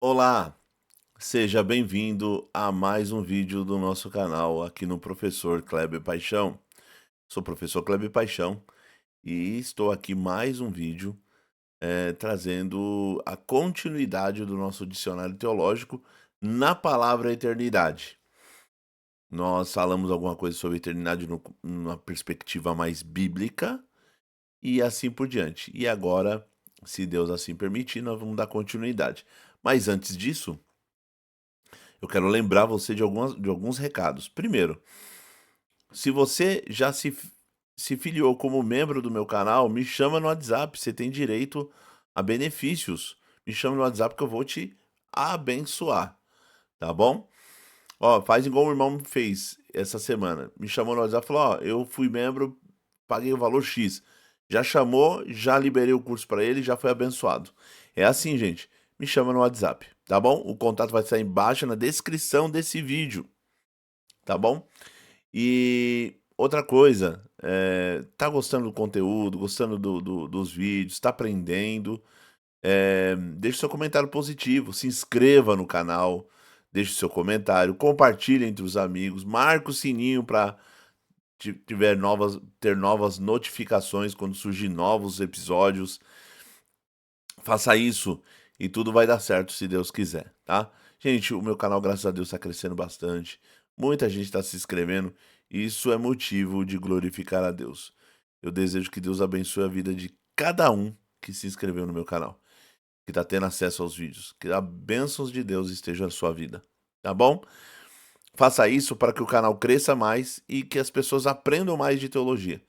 Olá, seja bem-vindo a mais um vídeo do nosso canal aqui no Professor Kleber Paixão. Sou o professor Kleber Paixão e estou aqui mais um vídeo trazendo a continuidade do nosso dicionário teológico na palavra eternidade. Nós falamos alguma coisa sobre eternidade numa perspectiva mais bíblica e assim por diante. E agora, se Deus assim permitir, nós vamos dar continuidade. Mas antes disso, eu quero lembrar você de alguns recados. Primeiro, se você já se filiou como membro do meu canal, me chama no WhatsApp, você tem direito a benefícios. Me chama no WhatsApp que eu vou te abençoar, tá bom? Ó, faz igual o irmão fez essa semana. Me chamou no WhatsApp e falou: Ó, eu fui membro, paguei o valor X. Já chamou, já liberei o curso para ele, já foi abençoado. É assim, gente. Me chama no WhatsApp, tá bom? O contato vai estar embaixo na descrição desse vídeo, tá bom? E outra coisa, tá gostando do conteúdo, gostando dos vídeos, tá aprendendo? Deixe seu comentário positivo, se inscreva no canal, deixe seu comentário, compartilhe entre os amigos, marque o sininho para ter novas notificações quando surgir novos episódios. Faça isso e tudo vai dar certo se Deus quiser, tá? Gente, o meu canal, graças a Deus, está crescendo bastante. Muita gente está se inscrevendo e isso é motivo de glorificar a Deus. Eu desejo que Deus abençoe a vida de cada um que se inscreveu no meu canal, que está tendo acesso aos vídeos. Que a bênçãos de Deus esteja na sua vida, tá bom? Faça isso para que o canal cresça mais e que as pessoas aprendam mais de teologia.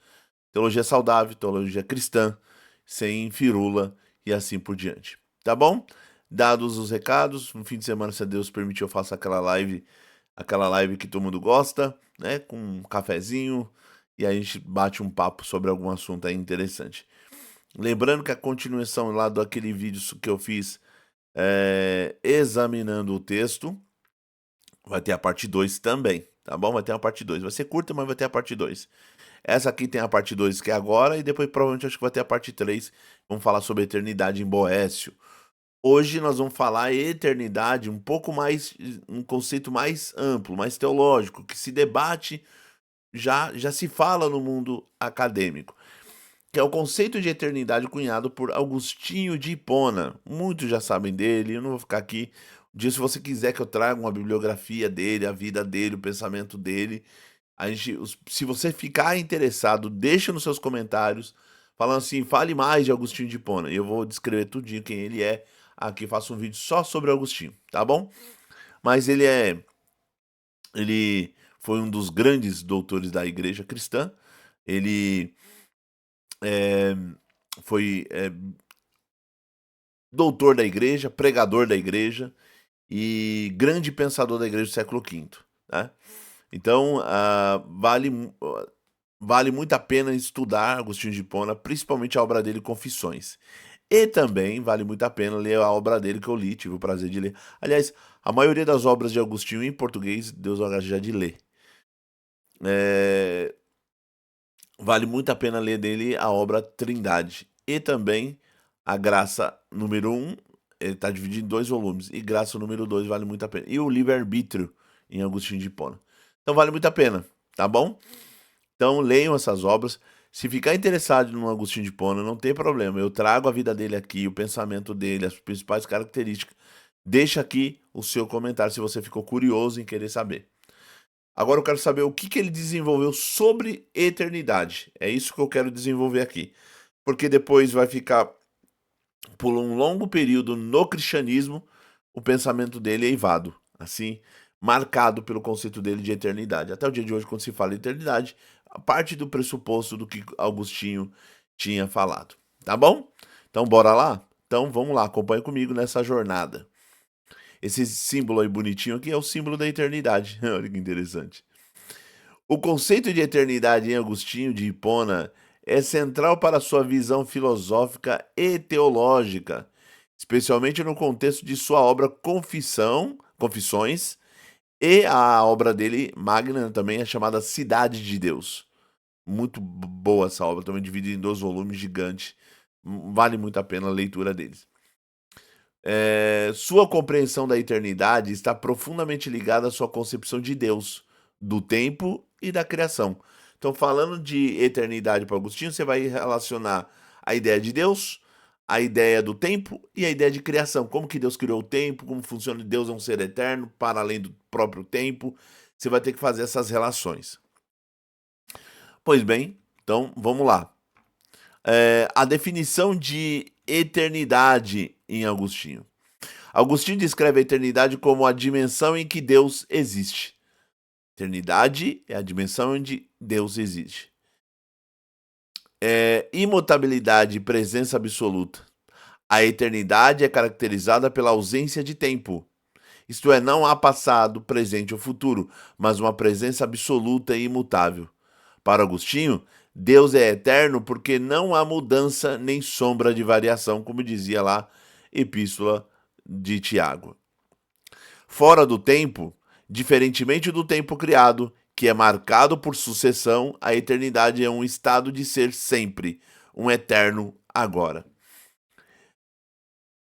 Teologia saudável, teologia cristã, sem firula e assim por diante. Tá bom? Dados os recados, no fim de semana, se Deus permitir, eu faço aquela live que todo mundo gosta, né? Com um cafezinho e a gente bate um papo sobre algum assunto aí interessante. Lembrando que a continuação lá do aquele vídeo que eu fiz examinando o texto, vai ter a parte 2 também, tá bom? Vai ter uma parte 2. Vai ser curta, mas vai ter a parte 2. Essa aqui tem a parte 2 que é agora, e depois provavelmente acho que vai ter a parte 3. Vamos falar sobre a eternidade em Boécio. Hoje nós vamos falar eternidade um pouco mais, um conceito mais amplo, mais teológico, que se debate, já se fala no mundo acadêmico, que é o conceito de eternidade cunhado por Agostinho de Hipona. Muitos já sabem dele, eu não vou ficar aqui. Um dia, se você quiser que eu traga uma bibliografia dele, a vida dele, o pensamento dele, se você ficar interessado, deixa nos seus comentários, falando assim, fale mais de Agostinho de Hipona. E eu vou descrever tudinho quem ele é. Aqui faço um vídeo só sobre Agostinho, tá bom? Mas ele foi um dos grandes doutores da igreja cristã. Ele é, foi doutor da igreja, pregador da igreja e grande pensador da igreja do século V, né? Então, vale muito a pena estudar Agostinho de Hipona, principalmente a obra dele, Confissões. E também vale muito a pena ler a obra dele que eu li, tive o prazer de ler. Aliás, a maioria das obras de Agostinho em português, Deus o já de ler. É, vale muito a pena ler dele a obra Trindade. E também a Graça número um, ele está dividido em 2 volumes. E Graça número 2 vale muito a pena. E o Livre-Arbítrio, em Agostinho de Hipona. Então vale muito a pena, tá bom? Então leiam essas obras. Se ficar interessado no Agostinho de Hipona, não tem problema. Eu trago a vida dele aqui, o pensamento dele, as principais características. Deixa aqui o seu comentário se você ficou curioso em querer saber. Agora eu quero saber o que ele desenvolveu sobre eternidade. É isso que eu quero desenvolver aqui. Porque depois vai ficar, por um longo período no cristianismo, o pensamento dele é eivado. Assim, marcado pelo conceito dele de eternidade. Até o dia de hoje, quando se fala em eternidade, a parte do pressuposto do que Agostinho tinha falado. Tá bom? Então, bora lá? Então, vamos lá, acompanhe comigo nessa jornada. Esse símbolo aí bonitinho aqui é o símbolo da eternidade. Olha que interessante. O conceito de eternidade em Agostinho de Hipona é central para sua visão filosófica e teológica, especialmente no contexto de sua obra Confissões, e a obra dele, magna, também é chamada Cidade de Deus. Muito boa essa obra, também dividida em 2 volumes gigantes. Vale muito a pena a leitura deles. Sua compreensão da eternidade está profundamente ligada à sua concepção de Deus, do tempo e da criação. Então, falando de eternidade para Agostinho, você vai relacionar a ideia de Deus, a ideia do tempo e a ideia de criação. Como que Deus criou o tempo, como funciona Deus é um ser eterno, para além do próprio tempo. Você vai ter que fazer essas relações. Pois bem, então vamos lá. A definição de eternidade em Agostinho. Agostinho descreve a eternidade como a dimensão em que Deus existe. Eternidade é a dimensão onde Deus existe. Imutabilidade e presença absoluta. A eternidade é caracterizada pela ausência de tempo. Isto é, não há passado, presente ou futuro, mas uma presença absoluta e imutável. Para Agostinho, Deus é eterno porque não há mudança nem sombra de variação, como dizia lá Epístola de Tiago. Fora do tempo, diferentemente do tempo criado, que é marcado por sucessão, a eternidade é um estado de ser sempre, um eterno agora.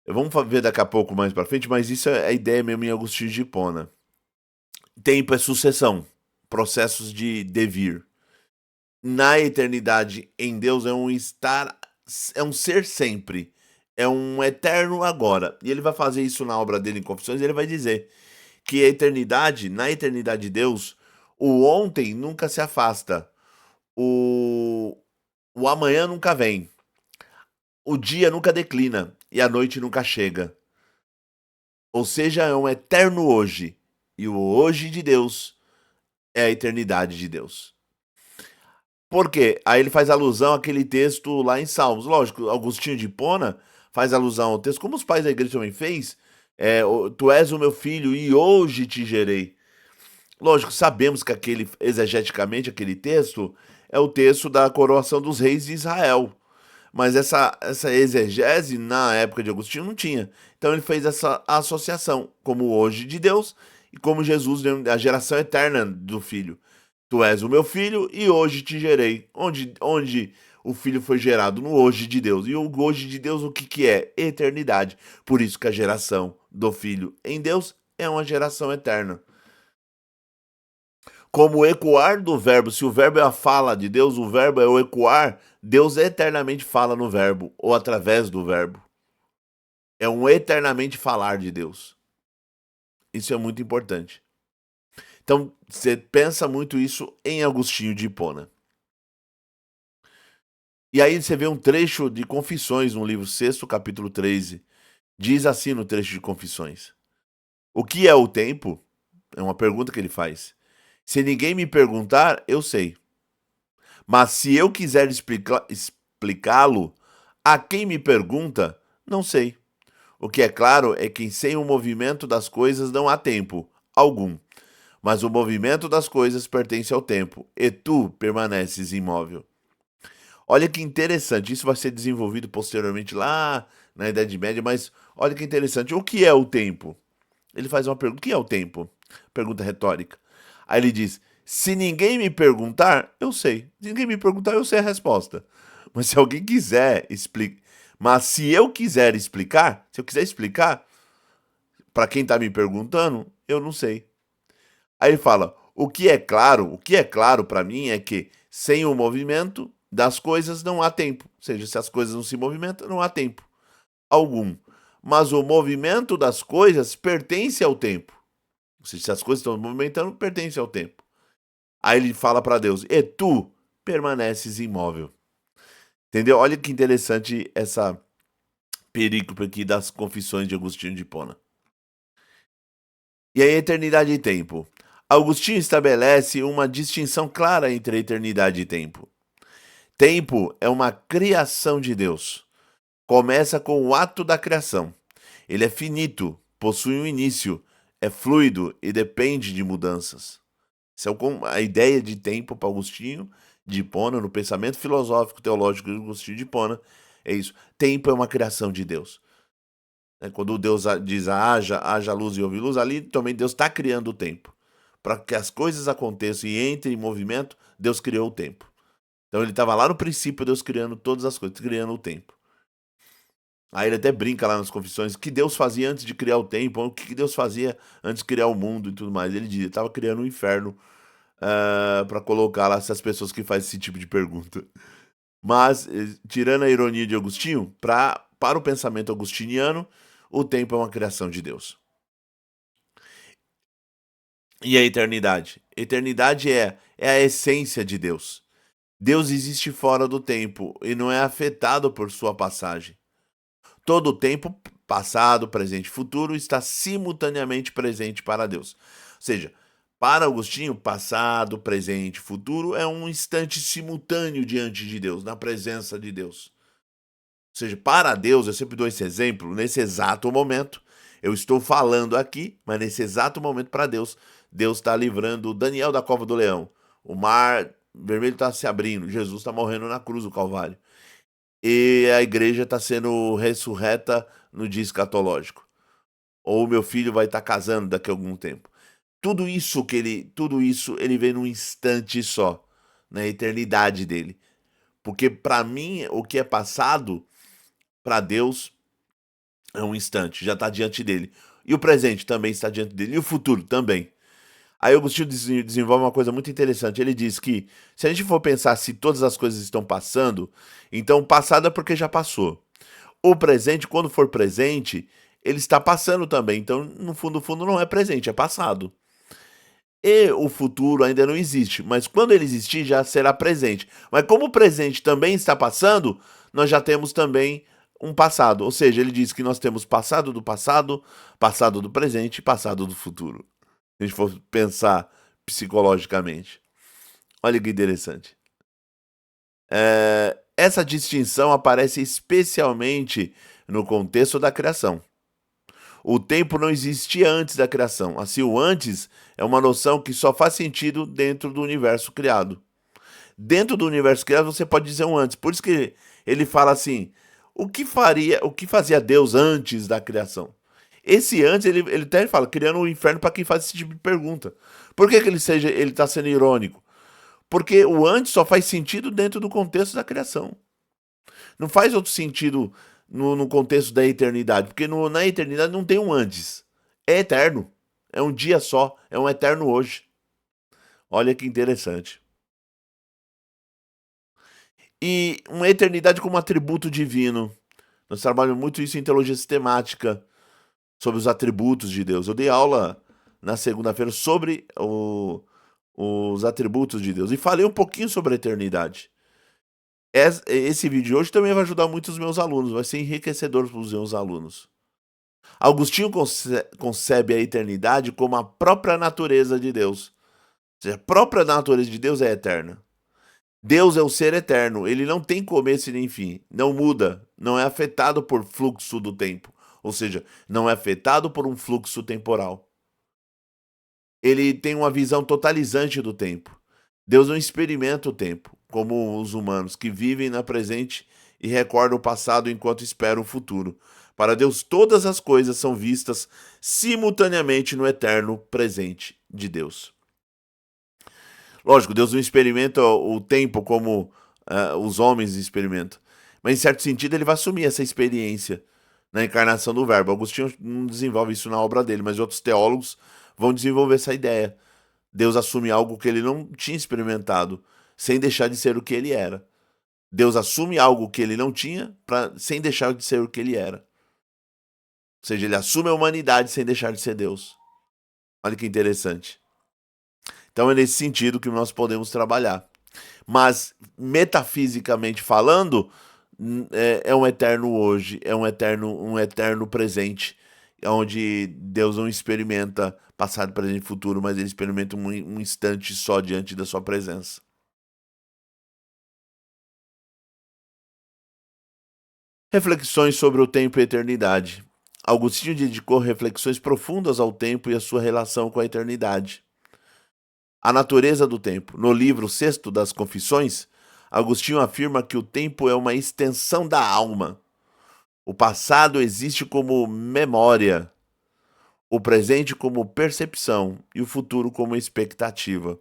Vamos ver daqui a pouco mais para frente, mas isso é a ideia mesmo em Agostinho de Hipona. Tempo é sucessão, processos de devir. Na eternidade, em Deus, é um estar, é um ser sempre, é um eterno agora. E ele vai fazer isso na obra dele em Confissões, ele vai dizer que a eternidade, na eternidade de Deus, o ontem nunca se afasta, o, o amanhã nunca vem, o dia nunca declina e a noite nunca chega. Ou seja, é um eterno hoje. E o hoje de Deus é a eternidade de Deus. Por quê? Aí ele faz alusão àquele texto lá em Salmos. Lógico, Agostinho de Hipona faz alusão ao texto, como os pais da igreja também fez. Tu és o meu filho e hoje te gerei. Lógico, sabemos que exegeticamente, aquele texto é o texto da coroação dos reis de Israel. Mas essa exegese, na época de Agostinho, não tinha. Então ele fez essa associação, como hoje de Deus e como Jesus, a geração eterna do Filho. Tu és o meu filho e hoje te gerei. Onde o filho foi gerado? No hoje de Deus. E o hoje de Deus, o que, que é? Eternidade. Por isso que a geração do filho em Deus é uma geração eterna. Como o ecoar do verbo, se o verbo é a fala de Deus, o verbo é o ecoar, Deus eternamente fala no verbo, ou através do verbo. É um eternamente falar de Deus. Isso é muito importante. Então, você pensa muito isso em Agostinho de Hipona. E aí você vê um trecho de Confissões no livro 6, capítulo 13. Diz assim no trecho de Confissões: O que é o tempo? É uma pergunta que ele faz. Se ninguém me perguntar, eu sei. Mas se eu quiser explicá-lo, a quem me pergunta, não sei. O que é claro é que sem o movimento das coisas não há tempo algum. Mas o movimento das coisas pertence ao tempo, e tu permaneces imóvel. Olha que interessante, isso vai ser desenvolvido posteriormente lá na Idade Média, mas olha que interessante. O que é o tempo? Ele faz uma pergunta: o que é o tempo? Pergunta retórica. Aí ele diz: se ninguém me perguntar, eu sei. Se ninguém me perguntar, eu sei a resposta. Mas se alguém quiser explicar. Mas se eu quiser explicar, se eu quiser explicar para quem está me perguntando, eu não sei. Aí ele fala: o que é claro para mim é que sem o movimento das coisas não há tempo. Ou seja, se as coisas não se movimentam, não há tempo algum. Mas o movimento das coisas pertence ao tempo. Ou seja, se as coisas estão movimentando, pertence ao tempo. Aí ele fala para Deus: e tu permaneces imóvel. Entendeu? Olha que interessante essa perícope aqui das Confissões de Agostinho de Hipona. E aí, eternidade e tempo. Agostinho estabelece uma distinção clara entre eternidade e tempo. Tempo é uma criação de Deus. Começa com o ato da criação. Ele é finito, possui um início, é fluido e depende de mudanças. Essa é a ideia de tempo para Agostinho de Hipona, no pensamento filosófico teológico de Agostinho de Hipona. É isso. Tempo é uma criação de Deus. Quando Deus diz haja luz e houve luz, ali também Deus está criando o tempo. Para que as coisas aconteçam e entrem em movimento, Deus criou o tempo. Então ele estava lá no princípio, Deus criando todas as coisas, criando o tempo. Aí ele até brinca lá nas confissões, o que Deus fazia antes de criar o tempo, o que Deus fazia antes de criar o mundo e tudo mais. Ele dizia, estava criando um inferno para colocar lá essas pessoas que fazem esse tipo de pergunta. Mas, tirando a ironia de Agostinho, para o pensamento agostiniano, o tempo é uma criação de Deus. E a eternidade? Eternidade é a essência de Deus. Deus existe fora do tempo e não é afetado por sua passagem. Todo o tempo, passado, presente e futuro, está simultaneamente presente para Deus. Ou seja, para Agostinho, passado, presente e futuro é um instante simultâneo diante de Deus, na presença de Deus. Ou seja, para Deus, eu sempre dou esse exemplo, nesse exato momento, eu estou falando aqui, mas nesse exato momento para Deus, Deus está livrando Daniel da cova do leão. O mar vermelho está se abrindo, Jesus está morrendo na cruz do Calvário. E a igreja está sendo ressurreta no dia escatológico. Ou meu filho vai estar casando daqui a algum tempo. Tudo isso ele vê num instante só, na eternidade dele. Porque para mim, o que é passado, para Deus, é um instante, já está diante dele. E o presente também está diante dele. E o futuro também. Aí Agostinho desenvolve uma coisa muito interessante. Ele diz que se a gente for pensar se todas as coisas estão passando, então o passado é porque já passou. O presente, quando for presente, ele está passando também. Então, no fundo, não é presente, é passado. E o futuro ainda não existe, mas quando ele existir, já será presente. Mas como o presente também está passando, nós já temos também um passado. Ou seja, ele diz que nós temos passado do passado, passado do presente e passado do futuro. Se a gente for pensar psicologicamente. Olha que interessante. Essa distinção aparece especialmente no contexto da criação. O tempo não existia antes da criação. Assim, o antes é uma noção que só faz sentido dentro do universo criado. Dentro do universo criado você pode dizer um antes. Por isso que ele fala assim: o que fazia Deus antes da criação? Esse antes, ele até fala, criando o inferno para quem faz esse tipo de pergunta. Por que ele está sendo irônico? Porque o antes só faz sentido dentro do contexto da criação. Não faz outro sentido no contexto da eternidade, porque na eternidade não tem um antes. É eterno. É um dia só. É um eterno hoje. Olha que interessante. E uma eternidade como atributo divino. Nós trabalhamos muito isso em teologia sistemática, sobre os atributos de Deus. Eu dei aula na segunda-feira sobre os atributos de Deus e falei um pouquinho sobre a eternidade. Esse vídeo de hoje também vai ajudar muito os meus alunos, vai ser enriquecedor para os meus alunos. Agostinho concebe a eternidade como a própria natureza de Deus. Ou seja, a própria natureza de Deus é eterna. Deus é o ser eterno, ele não tem começo e nem fim, não muda, não é afetado por fluxo do tempo, ou seja, não é afetado por um fluxo temporal. Ele tem uma visão totalizante do tempo. Deus não experimenta o tempo, como os humanos que vivem na presente e recordam o passado enquanto esperam o futuro. Para Deus, todas as coisas são vistas simultaneamente no eterno presente de Deus. Lógico, Deus não experimenta o tempo como os homens experimentam, mas em certo sentido ele vai assumir essa experiência na encarnação do Verbo. Agostinho não desenvolve isso na obra dele, mas outros teólogos vão desenvolver essa ideia. Deus assume algo que ele não tinha experimentado, sem deixar de ser o que ele era. Deus assume algo que ele não tinha, sem deixar de ser o que ele era. Ou seja, ele assume a humanidade sem deixar de ser Deus. Olha que interessante. Então é nesse sentido que nós podemos trabalhar. Mas, metafisicamente falando, é um eterno hoje, é um eterno presente, onde Deus não experimenta passado, presente e futuro, mas ele experimenta um instante só diante da sua presença. Reflexões sobre o tempo e a eternidade. Agostinho dedicou reflexões profundas ao tempo e a sua relação com a eternidade. A natureza do tempo. No livro Sexto das Confissões, Agostinho afirma que o tempo é uma extensão da alma. O passado existe como memória, o presente como percepção e o futuro como expectativa.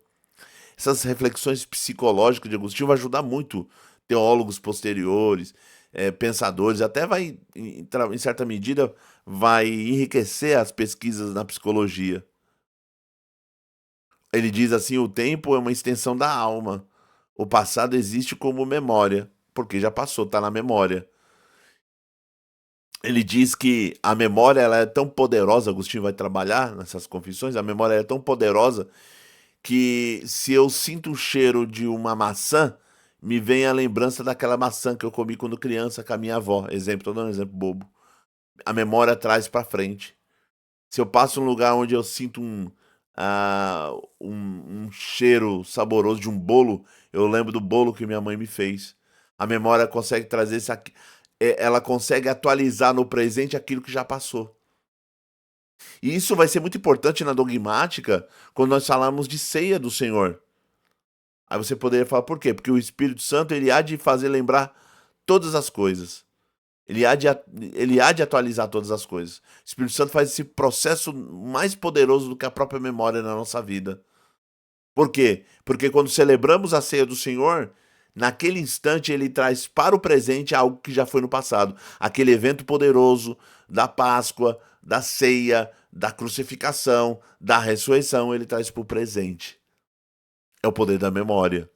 Essas reflexões psicológicas de Agostinho vão ajudar muito teólogos posteriores, pensadores, até vai, em certa medida, vai enriquecer as pesquisas na psicologia. Ele diz assim: o tempo é uma extensão da alma. O passado existe como memória, porque já passou, está na memória. Ele diz que a memória ela é tão poderosa, Agostinho vai trabalhar nessas confissões, a memória é tão poderosa que se eu sinto o cheiro de uma maçã, me vem a lembrança daquela maçã que eu comi quando criança com a minha avó. Exemplo, tô dando um exemplo bobo. A memória traz para frente. Se eu passo um lugar onde eu sinto um cheiro saboroso de um bolo, eu lembro do bolo que minha mãe me fez. A memória consegue trazer ela consegue atualizar no presente aquilo que já passou. E isso vai ser muito importante na dogmática quando nós falamos de ceia do Senhor. Aí você poderia falar por quê? Porque o Espírito Santo ele há de fazer lembrar todas as coisas. Ele há de atualizar todas as coisas. O Espírito Santo faz esse processo mais poderoso do que a própria memória na nossa vida. Por quê? Porque quando celebramos a ceia do Senhor, naquele instante ele traz para o presente algo que já foi no passado. Aquele evento poderoso da Páscoa, da ceia, da crucificação, da ressurreição, ele traz para o presente. É o poder da memória.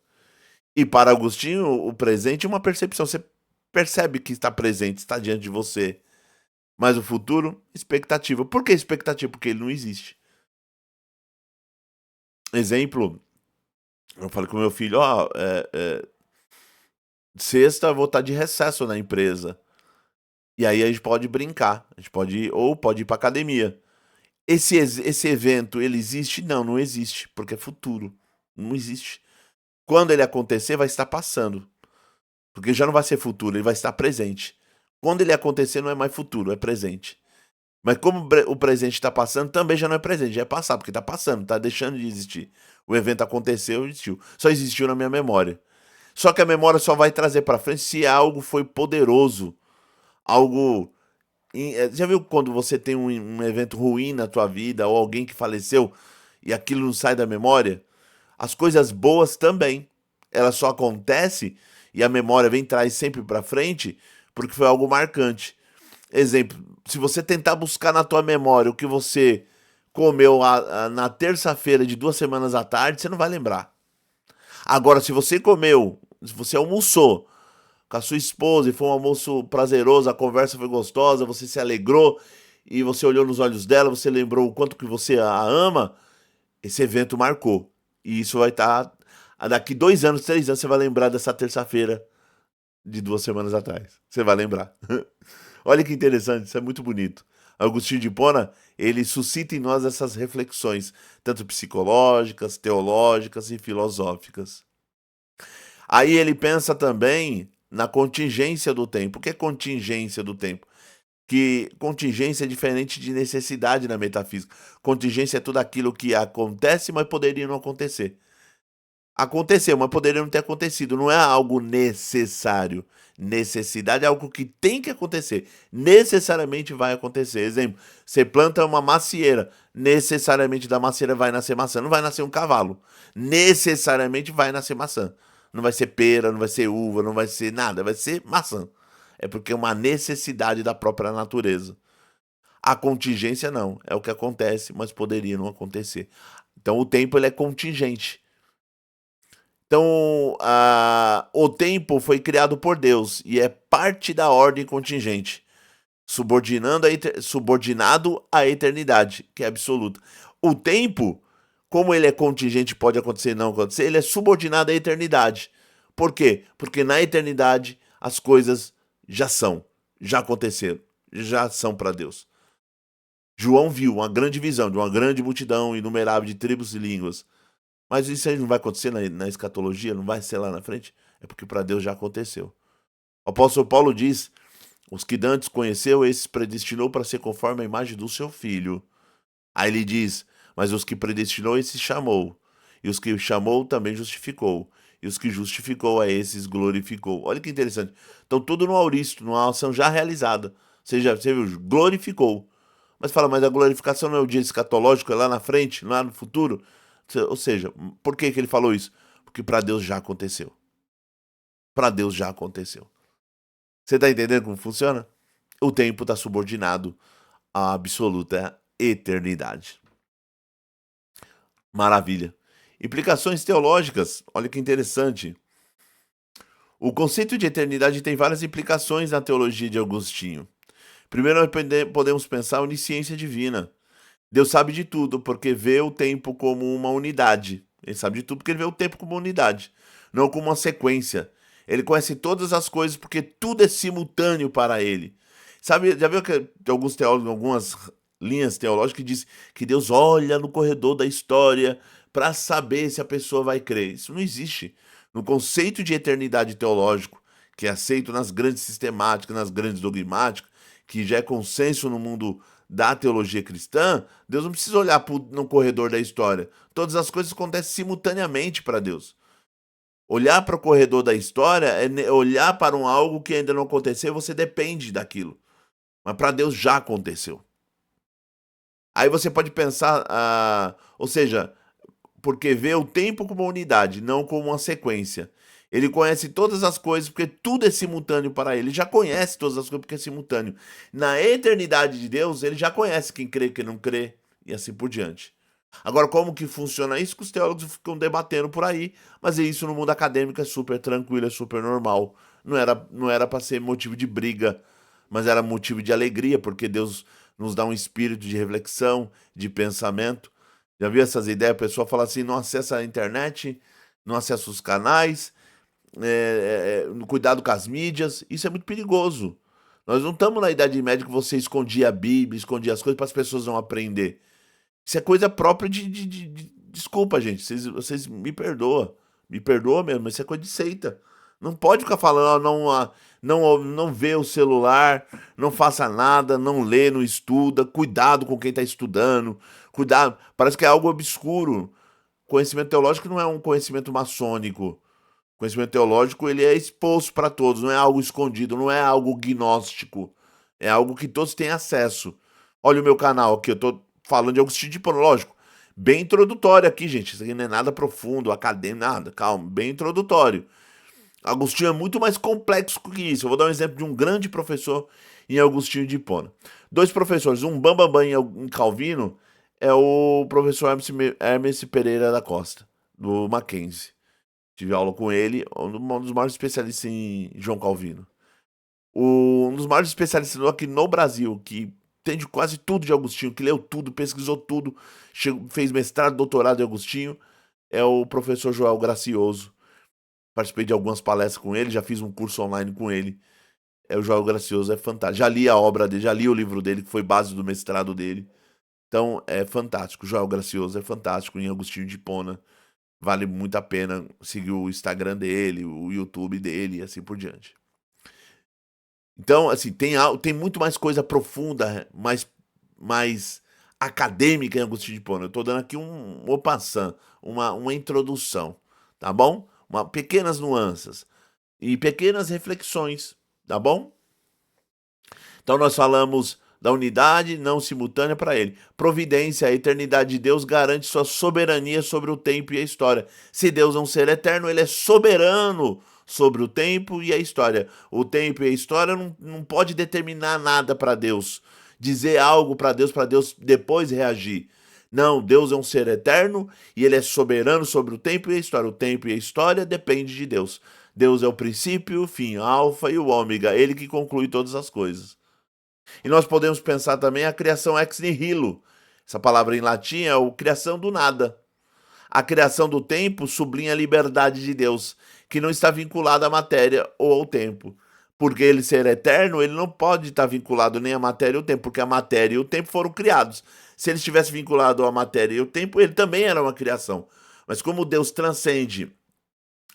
E para Agostinho, o presente é uma percepção. Você percebe que está presente, está diante de você. Mas o futuro, expectativa. Por que expectativa? Porque ele não existe. Exemplo, eu falei com meu filho, ó, sexta eu vou estar de recesso na empresa. E aí a gente pode brincar, a gente pode ir, ou pode ir para academia. Esse evento, ele existe? Não, não existe, porque é futuro. Não existe. Quando ele acontecer, vai estar passando. Porque já não vai ser futuro, ele vai estar presente. Quando ele acontecer, não é mais futuro, é presente. Mas como o presente está passando, também já não é presente, já é passado, porque está passando, está deixando de existir. O evento aconteceu, existiu. Só existiu na minha memória. Só que a memória só vai trazer para frente se algo foi poderoso. Algo. Já viu quando você tem um evento ruim na tua vida, ou alguém que faleceu, e aquilo não sai da memória? As coisas boas também. Ela só acontece e a memória vem traz sempre para frente porque foi algo marcante. Exemplo, se você tentar buscar na tua memória o que você comeu na terça-feira de 2 semanas à tarde, você não vai lembrar. Agora, se você almoçou com a sua esposa e foi um almoço prazeroso, a conversa foi gostosa, você se alegrou e você olhou nos olhos dela, você lembrou o quanto que você a ama, esse evento marcou. E isso vai estar. Daqui 2 anos, 3 anos, você vai lembrar dessa terça-feira de 2 semanas atrás. Você vai lembrar. Olha que interessante, isso é muito bonito. Agostinho de Hipona, ele suscita em nós essas reflexões, tanto psicológicas, teológicas e filosóficas. Aí ele pensa também na contingência do tempo. O que é contingência do tempo? Que contingência é diferente de necessidade na metafísica. Contingência é tudo aquilo que acontece, mas poderia não acontecer. Aconteceu, mas poderia não ter acontecido. Não é algo necessário. Necessidade é algo que tem que acontecer. Necessariamente vai acontecer. Exemplo, você planta uma macieira. Necessariamente da macieira vai nascer maçã. Não vai nascer um cavalo. Necessariamente vai nascer maçã. Não vai ser pera, não vai ser uva, não vai ser nada. Vai ser maçã. É porque é uma necessidade da própria natureza. A contingência não. É o que acontece, mas poderia não acontecer. Então o tempo ele é contingente. Então, o tempo foi criado por Deus e é parte da ordem contingente, subordinado à eternidade, que é absoluta. O tempo, como ele é contingente, pode acontecer e não acontecer, ele é subordinado à eternidade. Por quê? Porque na eternidade as coisas já são, já aconteceram, já são para Deus. João viu uma grande visão de uma grande multidão inumerável de tribos e línguas. Mas isso aí não vai acontecer na escatologia, não vai ser lá na frente? É porque para Deus já aconteceu. O apóstolo Paulo diz: os que dantes conheceu, esses predestinou para ser conforme a imagem do seu filho. Aí ele diz: mas os que predestinou, esses chamou. E os que chamou também justificou. E os que justificou a esses glorificou. Olha que interessante. Então, tudo no auristo, numa ação já realizada. Você viu, glorificou. Mas fala, mas a glorificação não é o dia escatológico, é lá na frente, lá no futuro? Ou seja, por que que ele falou isso? Porque para Deus já aconteceu. Para Deus já aconteceu. Você tá entendendo como funciona? O tempo está subordinado à absoluta eternidade. Maravilha. Implicações teológicas, olha que interessante. O conceito de eternidade tem várias implicações na teologia de Agostinho. Primeiro, nós podemos pensar a onisciência divina. Deus sabe de tudo, porque vê o tempo como uma unidade. Ele sabe de tudo porque ele vê o tempo como uma unidade, não como uma sequência. Ele conhece todas as coisas porque tudo é simultâneo para ele. Sabe, já viu que tem alguns teólogos, algumas linhas teológicas que diz que Deus olha no corredor da história para saber se a pessoa vai crer. Isso não existe. No conceito de eternidade teológico, que é aceito nas grandes sistemáticas, nas grandes dogmáticas, que já é consenso no mundo da teologia cristã, Deus não precisa olhar no corredor da história. Todas as coisas acontecem simultaneamente para Deus. Olhar para o corredor da história é olhar para algo que ainda não aconteceu e você depende daquilo. Mas para Deus já aconteceu. Aí você pode pensar, ou seja, porque vê o tempo como uma unidade, não como uma sequência. Ele conhece todas as coisas porque tudo é simultâneo para ele. Ele já conhece todas as coisas porque é simultâneo. Na eternidade de Deus, ele já conhece quem crê e quem não crê e assim por diante. Agora, como que funciona isso? Que os teólogos ficam debatendo por aí, mas isso no mundo acadêmico é super tranquilo, é super normal. Não era para ser motivo de briga, mas era motivo de alegria, porque Deus nos dá um espírito de reflexão, de pensamento. Já viu essas ideias? A pessoa fala assim: não acessa a internet, não acessa os canais, cuidado com as mídias. Isso é muito perigoso. Nós não estamos na Idade Média que você escondia a Bíblia, escondia as coisas para as pessoas não aprender. Isso é coisa própria desculpa, gente. Vocês me perdoam. Me perdoa mesmo, mas isso é coisa de seita. Não pode ficar falando, não vê o celular, não faça nada, não lê, não estuda. Cuidado com quem está estudando. Cuidado. Parece que é algo obscuro. Conhecimento teológico não é um conhecimento maçônico. Conhecimento teológico ele é exposto para todos, não é algo escondido, não é algo gnóstico. É algo que todos têm acesso. Olha o meu canal aqui, eu tô falando de Agostinho de Hipona, lógico. Bem introdutório aqui, gente. Isso aqui não é nada profundo, acadêmico, nada. Calma, bem introdutório. Agostinho é muito mais complexo que isso. Eu vou dar um exemplo de um grande professor em Agostinho de Hipona. Dois professores, um bambambam em Calvino é o professor Hermes Pereira da Costa, do Mackenzie. Tive aula com ele, um dos maiores especialistas em João Calvino. Um dos maiores especialistas aqui no Brasil, que entende quase tudo de Agostinho, que leu tudo, pesquisou tudo, fez mestrado, doutorado em Agostinho, é o professor Joel Gracioso. Participei de algumas palestras com ele, já fiz um curso online com ele. O Joel Gracioso, é fantástico. Já li a obra dele, já li o livro dele, que foi base do mestrado dele. Então, é fantástico. O Joel Gracioso é fantástico em Agostinho de Hipona. Vale muito a pena seguir o Instagram dele, o YouTube dele e assim por diante. Então, assim, tem muito mais coisa profunda, mais acadêmica em Agostinho de Hipona. Eu estou dando aqui um passant, uma introdução, tá bom? Pequenas nuances e pequenas reflexões, tá bom? Então nós falamos da unidade não simultânea para ele. Providência, a eternidade de Deus garante sua soberania sobre o tempo e a história. Se Deus é um ser eterno, ele é soberano sobre o tempo e a história. O tempo e a história não pode determinar nada para Deus, dizer algo para Deus depois reagir. Não, Deus é um ser eterno e ele é soberano sobre o tempo e a história. O tempo e a história dependem de Deus. Deus é o princípio, o fim, a alfa e o ômega, ele que conclui todas as coisas. E nós podemos pensar também a criação ex nihilo. Essa palavra em latim é o criação do nada. A criação do tempo sublinha a liberdade de Deus, que não está vinculada à matéria ou ao tempo. Porque ele ser eterno, ele não pode estar vinculado nem à matéria ou ao tempo, porque a matéria e o tempo foram criados. Se ele estivesse vinculado à matéria e ao tempo, ele também era uma criação. Mas como Deus transcende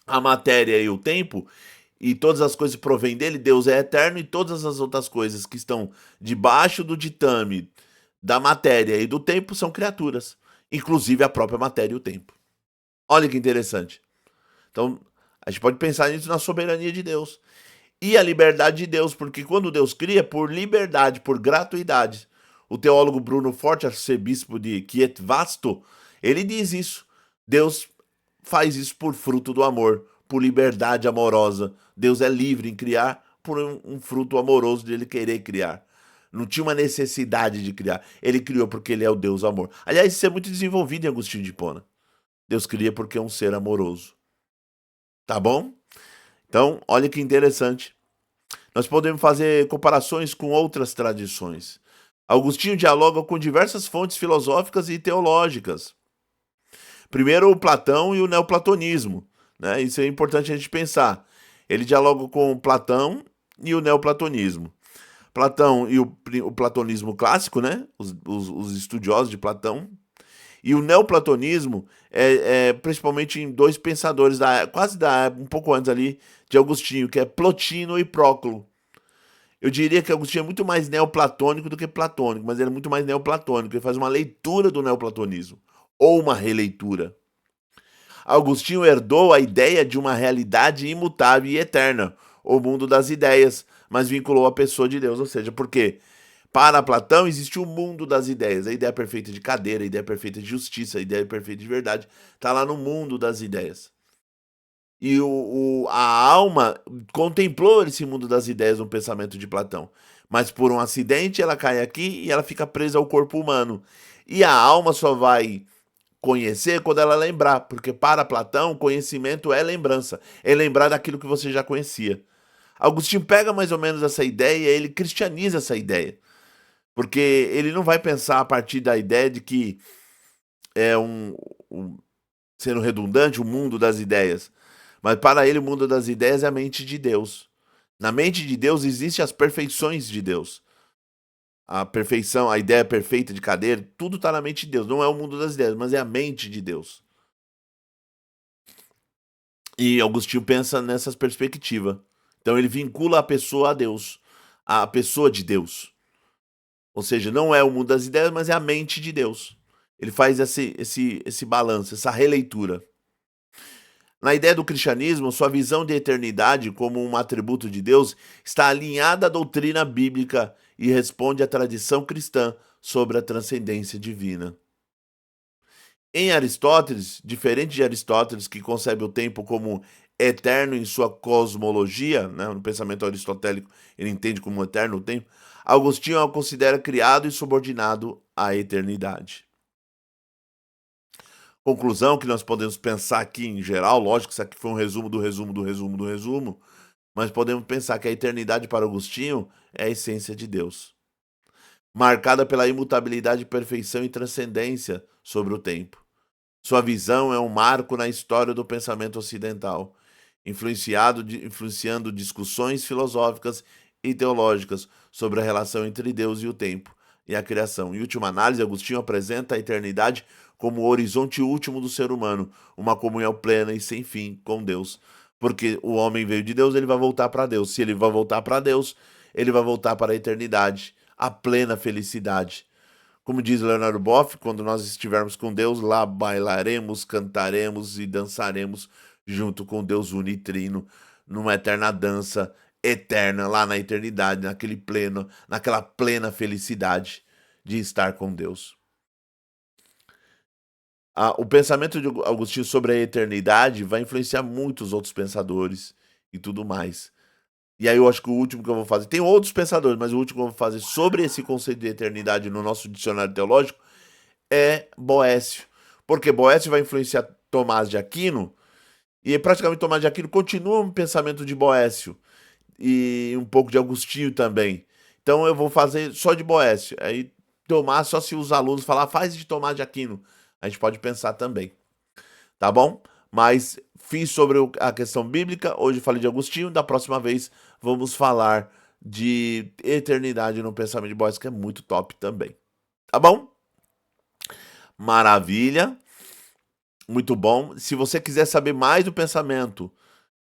a matéria e o tempo, e todas as coisas provêm dele, Deus é eterno e todas as outras coisas que estão debaixo do ditame da matéria e do tempo são criaturas, inclusive a própria matéria e o tempo. Olha que interessante. Então, a gente pode pensar nisso na soberania de Deus e a liberdade de Deus, porque quando Deus cria, por liberdade, por gratuidade. O teólogo Bruno Forte, arcebispo de Chietvasto, ele diz isso. Deus faz isso por fruto do amor, por liberdade amorosa. Deus é livre em criar por um fruto amoroso de ele querer criar. Não tinha uma necessidade de criar. Ele criou porque ele é o Deus amor. Aliás, isso é muito desenvolvido em Agostinho de Hipona. Deus cria porque é um ser amoroso. Tá bom? Então, olha que interessante. Nós podemos fazer comparações com outras tradições. Agostinho dialoga com diversas fontes filosóficas e teológicas. Primeiro, o Platão e o neoplatonismo, né? Isso é importante a gente pensar. Ele dialoga com Platão e o neoplatonismo. Platão e o platonismo clássico, né? Os estudiosos de Platão. E o neoplatonismo é principalmente em dois pensadores quase um pouco antes ali de Agostinho, que é Plotino e Próclo. Eu diria que Agostinho é muito mais neoplatônico do que platônico, mas ele é muito mais neoplatônico. Ele faz uma leitura do neoplatonismo, ou uma releitura. Agostinho herdou a ideia de uma realidade imutável e eterna, o mundo das ideias, mas vinculou a pessoa de Deus. Ou seja, porque para Platão existe o mundo das ideias, a ideia perfeita de cadeira, a ideia perfeita de justiça, a ideia perfeita de verdade, está lá no mundo das ideias. E a alma contemplou esse mundo das ideias no pensamento de Platão. Mas por um acidente ela cai aqui e ela fica presa ao corpo humano. E a alma só vai conhecer quando ela lembrar, porque para Platão, conhecimento é lembrança, é lembrar daquilo que você já conhecia. Agostinho pega mais ou menos essa ideia e ele cristianiza essa ideia, porque ele não vai pensar a partir da ideia de que é sendo redundante, o mundo das ideias, mas para ele o mundo das ideias é a mente de Deus. Na mente de Deus existem as perfeições de Deus. A perfeição, a ideia perfeita de cadeira, tudo está na mente de Deus. Não é o mundo das ideias, mas é a mente de Deus. E Agostinho pensa nessas perspectivas. Então ele vincula a pessoa a Deus, a pessoa de Deus. Ou seja, não é o mundo das ideias, mas é a mente de Deus. Ele faz esse balanço, essa releitura. Na ideia do cristianismo, sua visão de eternidade como um atributo de Deus está alinhada à doutrina bíblica e responde à tradição cristã sobre a transcendência divina. Em Aristóteles, diferente de Aristóteles, que concebe o tempo como eterno em sua cosmologia, né, no pensamento aristotélico ele entende como eterno o tempo, Agostinho o considera criado e subordinado à eternidade. Conclusão que nós podemos pensar aqui em geral, lógico que isso aqui foi um resumo do resumo do resumo do resumo, mas podemos pensar que a eternidade para Agostinho é a essência de Deus, marcada pela imutabilidade, perfeição e transcendência sobre o tempo. Sua visão é um marco na história do pensamento ocidental, influenciando discussões filosóficas e teológicas sobre a relação entre Deus e o tempo e a criação. Em última análise, Agostinho apresenta a eternidade como o horizonte último do ser humano, uma comunhão plena e sem fim com Deus. Porque o homem veio de Deus, ele vai voltar para Deus. Se ele vai voltar para Deus, ele vai voltar para a eternidade, a plena felicidade. Como diz Leonardo Boff, quando nós estivermos com Deus, lá bailaremos, cantaremos e dançaremos junto com Deus unitrino, numa eterna dança eterna, lá na eternidade, naquela plena felicidade de estar com Deus. O pensamento de Agostinho sobre a eternidade vai influenciar muitos outros pensadores e tudo mais. E aí eu acho que o último que eu vou fazer, tem outros pensadores, mas o último que eu vou fazer sobre esse conceito de eternidade no nosso dicionário teológico é Boécio. Porque Boécio vai influenciar Tomás de Aquino, e praticamente Tomás de Aquino continua um pensamento de Boécio, e um pouco de Agostinho também. Então eu vou fazer só de Boécio. Aí Tomás, só se os alunos falar, faz de Tomás de Aquino, a gente pode pensar também. Tá bom? Mas fiz sobre a questão bíblica, hoje falei de Agostinho, da próxima vez vamos falar de eternidade no pensamento de Boécio, que é muito top também. Tá bom? Maravilha. Muito bom. Se você quiser saber mais do pensamento,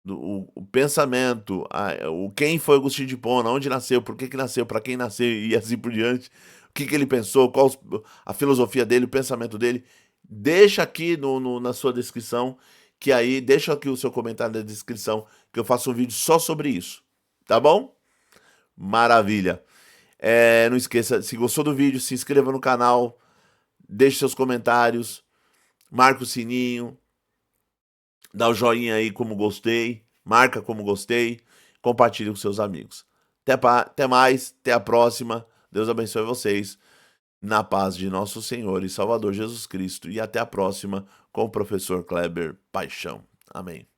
o pensamento, o quem foi Agostinho de Hipona, onde nasceu, por que nasceu, para quem nasceu e assim por diante, o que ele pensou, qual a filosofia dele, o pensamento dele, deixa aqui na sua descrição, que aí deixa aqui o seu comentário na descrição, que eu faço um vídeo só sobre isso. Tá bom? Maravilha. Não esqueça, se gostou do vídeo, se inscreva no canal, deixe seus comentários, marca o sininho, dá o joinha aí como gostei, marca como gostei, compartilhe com seus amigos. Até mais, até a próxima. Deus abençoe vocês. Na paz de nosso Senhor e Salvador Jesus Cristo. E até a próxima com o professor Kleber Paixão. Amém.